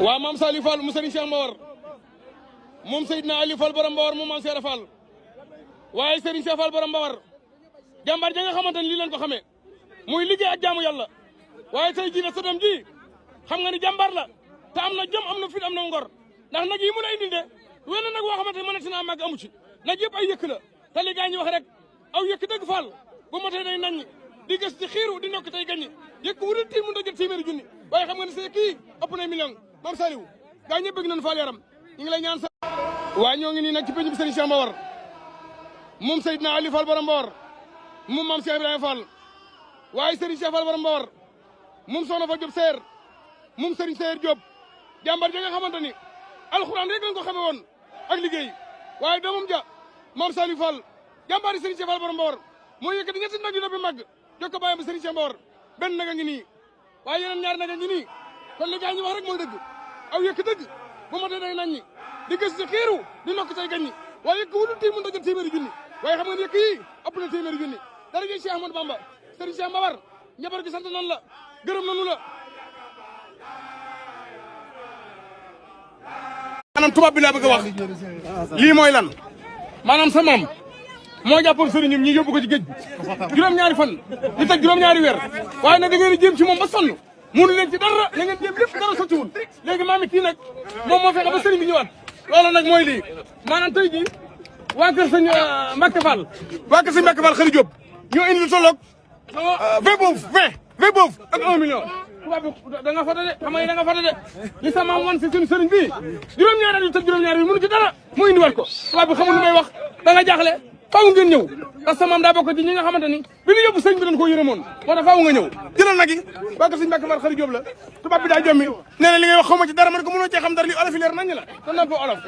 waa maam Saliou Fall mu Serigne Cheikh Mbawar moom Seydina Aliou Fall borom Mbawar moom maam Cheikh Fall waaye Serigne Cheikh Fall borom Mbawar jàmbaar ja nga xamante ne lii leen ko xamee muy liggéey ak jaamu yàlla waaye tey jii nag sa doom ji xam nga ni jàmbaar la te am na jom am na fit am na ngor ndax nag yi mu la indil de wenn nag woo xamante ne mën na si naa màgg amu ci nag yëpp ay yëkk la te li gaa ñi wax rek aw yëkk dëgg Fall bu matee day nañ di gës di xiiru di nokk tey gaññi yëkk wudul tii mun a jël téeméeri junni waaye xam nga ne sa kii ëpp na million maam Saliou gaa ñëpp bëgg nañu Fall yaram ñu ngi lay ñaan sa waa ñoo ngi nii nag ci penc bi Serigne Cheikh Mbawar moom Seydina Aliou Fall borom Mbawar moom maam Cheikh Ibrahima Fall waaye Serigne Cheikh Fall borom Mbawar moom soxna fa Diop Seer moom Serigne Seer Diop jàmbar ja nga xamante ni alxuraan rek lañ ko xamee woon ak liggéey waaye doomam ja maam Saliou Fall jàmbaar yi Serigne Cheikh Fall borom Mbawar moo yëkkati ñetti nag yu bi màgg jokk ko bàyyam ba Serigne Cheikh Mbawar benn naga ngi nii waaye yeneen ñaari naga ngi nii kon li gaa ñi wax rek mooy dëgg aw yëkk dëgg bu ma tee day nañ ñi di gës di xiiru di nokk tay gañ ñi waaye yëkk wudul tii mën a jël téeméeri junni waaye xam nga ne yëkk yi ëpp na téeméeri junni dara jëy Cheikh Ahmadou Bamba Serigne Cheikh Mbawar njabar gi sant nan la gërëm nanu la maanaam tubaab bi laa bëgg a wax lii mooy lan maanaam sa maam moo jàppoon sëriñ ñi yóbbu ko ci géej bi juróom-ñaari fan ñu teg juróom-ñaari weer waaye nag da ngeen di jéem ci moom ba sonn mënu leen ci dara da ngeen jéem lépp dara sottiwul léegi maam it kii nag moom moo fexe ba sëriñ bi ñëwaat loolu nag mooy lii maanaam tey jii waa kër sëñ Mbacke Fall xëri Diop ñoo indi lu tolloog 20 boobu ak 1 million tubaab bi da nga foto de xam nga da nga foto de li sama wan si suñu sëriñ bi juróom-ñaari at yu teg juróom-ñaari bi mënu ci dara mu indiwaat ko tubaab bi xamul lu may wax da nga jaaxle faaw ngeen ñëw parce que maam daa bokk ci ñi nga xamante ni bi ñu yóbbu sëñ bi dañ koo yërëmoon moo tax faaw nga ñëw jëlal nag yi waa ko sëñ Mbacke Fall xëri Diop la tubaab bi daa jommi nee na li ngay wax xaw ma ci dara man ko mënoo cee xam dara li olof yi leer nañ la te nan ko olof